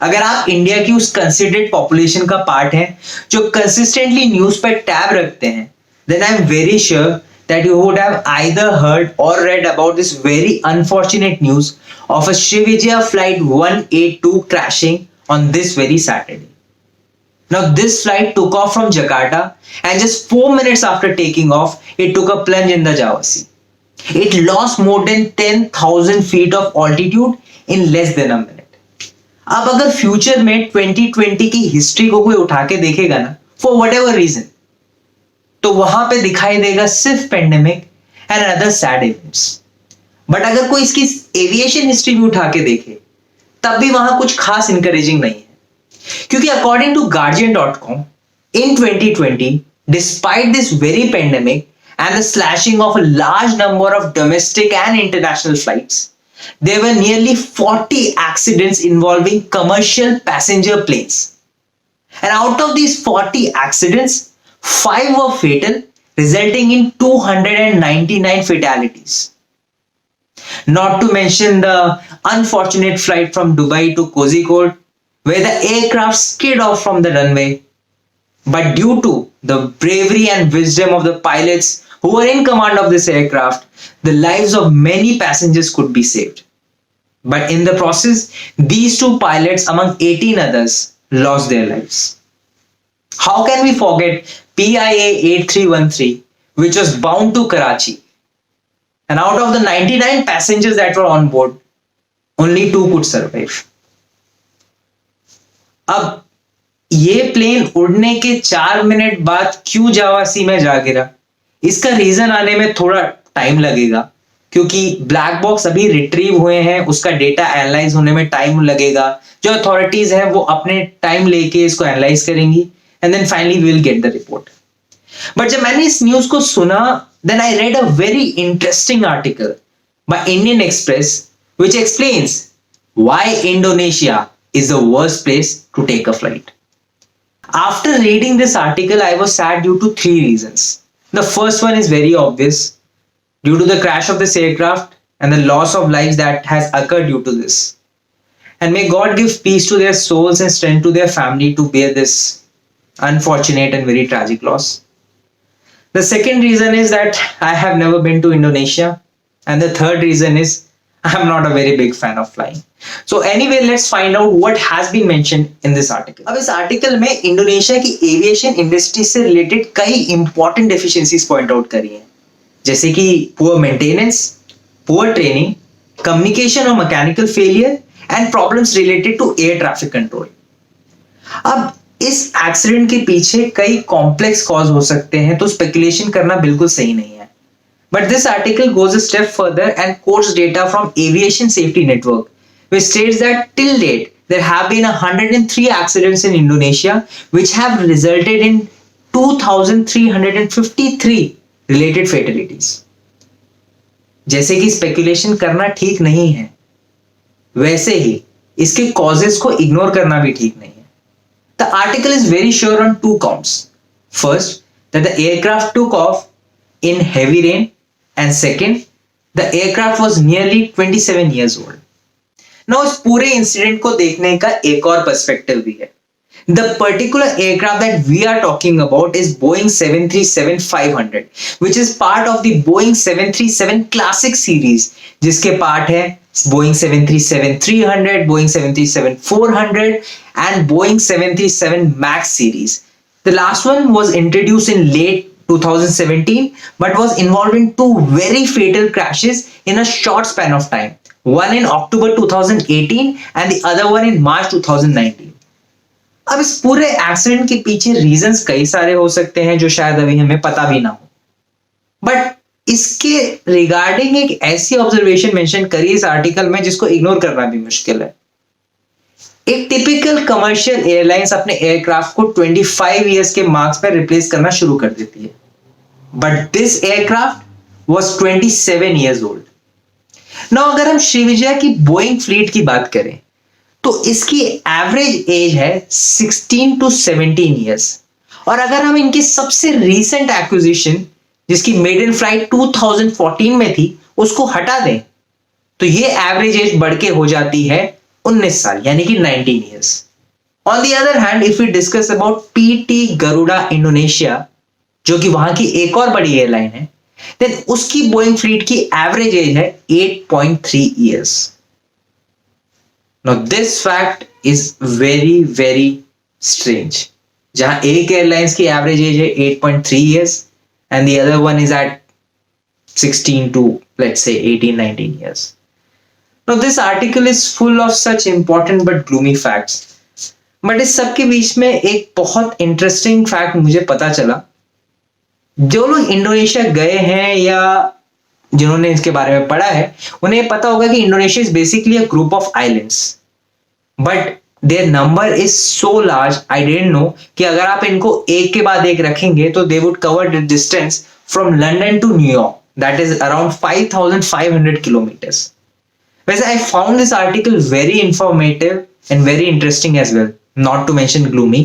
अगर आप इंडिया की उस कंसिडर्ड पॉपुलेशन का पार्ट हैं जो कंसिस्टेंटली न्यूज पर टैब रखते हैं, then I am very sure that you would have either heard or read about this very unfortunate news of a Srivijaya flight 182 crashing on this very Saturday. Now, this flight took off from Jakarta, and just 4 minutes after taking off, it took a plunge in the Java Sea. It lost more than 10,000 feet of altitude in less than a minute. अब अगर future में 2020 की history को कोई उठा के देखेगा ना, फॉर वट एवर रीजन, तो वहां पे दिखाई देगा सिर्फ pandemic and other sad events. But अगर कोई इसकी एविएशन हिस्ट्री भी उठा के देखे, तब भी वहां कुछ खास इंकरेजिंग नहीं है. क्योंकि according to Guardian.com, in 2020, despite this very pandemic and the slashing of a large number of domestic and international flights, there were nearly 40 accidents involving commercial passenger planes. And out of these 40 accidents, 5 were fatal, resulting in 299 fatalities. Not to mention the unfortunate flight from Dubai to Kozhikode, where the aircraft skid off from the runway. But due to the bravery and wisdom of the pilots who were in command of this aircraft, the lives of many passengers could be saved. But in the process, these 2 pilots among 18 others lost their lives. How can we forget PIA 8313, which was bound to Karachi? And out of the 99 passengers that were on board, only 2 could survive. अब ये plane उड़ने के 4 minute बाद क्यों जावा सी में जा गिरा, इसका रीजन आने में थोड़ा टाइम लगेगा, क्योंकि ब्लैक बॉक्स अभी रिट्रीव हुए हैं, उसका डेटा एनालाइज होने में टाइम लगेगा. जो अथॉरिटीज हैं वो अपने टाइम लेके इसको एनालाइज करेंगी and then finally we will get the report. But जब मैंने इस न्यूज को सुना, then I read a very interesting article by Indian Express which explains why Indonesia is the worst place to take a flight. After reading this article, I was sad due to 3 reasons. The first one is very obvious, due to the crash of this aircraft and the loss of lives that has occurred due to this. And may God give peace to their souls and strength to their family to bear this unfortunate and very tragic loss. The second reason is that I have never been to Indonesia. And the third reason is I'm not a very big fan of flying. So anyway, let's find out what has been mentioned in this article. अब इस article में Indonesia की aviation industry से related कई important deficiencies point out करी हैं, जैसे कि poor maintenance, poor training, communication और mechanical failure and problems related to air traffic control. अब इस एक्सीडेंट के पीछे कई कॉम्प्लेक्स कॉज हो सकते हैं, तो स्पेकुलेशन करना बिल्कुल सही नहीं है. But this article goes a step further and quotes data from Aviation Safety Network, which states that till date there have been 103 accidents in Indonesia, which have resulted in 2,353 related fatalities. जैसे कि speculation करना ठीक नहीं है, वैसे ही इसके causes को ignore करना भी ठीक नहीं है. The article is very sure on 2 counts. First, that the aircraft took off in heavy rain, and second, the aircraft was nearly 27 years old. Now, इस पूरे इंसिडेंट को देखने का एक और पर्सपेक्टिव भी है. The particular aircraft that we are talking about is Boeing 737-500, which is part of the Boeing 737 Classic series, जिसके पार्ट है Boeing 737-300, Boeing 737-400 and Boeing 737 MAX series. The last one was introduced in late 2017, but was involved in 2 very fatal crashes in a short span of time. One in October 2018 and the other one in March 2019. अब इस पूरे accident के पीछे reasons कई सारे हो सकते हैं जो शायद अभी हमें पता भी ना हो. बट इसके रिगार्डिंग एक ऐसी ऑब्जर्वेशन मेंशन करी इस आर्टिकल में जिसको इग्नोर करना भी मुश्किल है. एक टिपिकल कमर्शियल एयरलाइंस अपने एयरक्राफ्ट को 25 इयर्स के मार्क्स पर रिप्लेस करना शुरू कर देती है. But this aircraft was 27 years old. Now अगर हम श्रीविजया की बोइंग फ्लीट की बात करें तो इसकी एवरेज एज है 16 to 17 इयर्स. और अगर हम इनकी सबसे रीसेंट एक्विजिशन जिसकी मेडन फ्लाइट 2014 में थी उसको हटा दें तो ये एवरेज एज बढ़ के हो जाती है 19 साल यानी कि 19 years. On the other hand, if we discuss about PT Garuda Indonesia, जो कि वहां की एक और बड़ी एयरलाइन है, देन उसकी बोइंग फ्लीट की एवरेज एज है 8.3 years. Now this fact is very very strange. जहां एक एयरलाइंस की एवरेज एज है 8.3 years and the other one is at 16 to let's say 18-19 years. Now this article is full of such important but gloomy facts. But इस सब के बीच में एक बहुत इंटरेस्टिंग फैक्ट मुझे पता चला. जो लोग इंडोनेशिया गए हैं या जिन्होंने इसके बारे में पढ़ा है, उन्हें पता होगा कि Indonesia is basically a group of islands, but their number is so large, I didn't know कि अगर आप इनको एक के बाद एक रखेंगे तो they would cover the distance from London to New York, that is around 5,500 kilometres. वैसे I found this article very informative and very interesting as well, not to mention gloomy,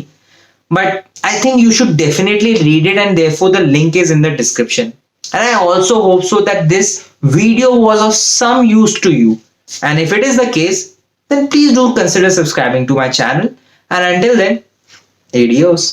but I think you should definitely read it, and therefore the link is in the description. And I also hope so that this video was of some use to you, and if it is the case, then please do consider subscribing to my channel, and until then, adios.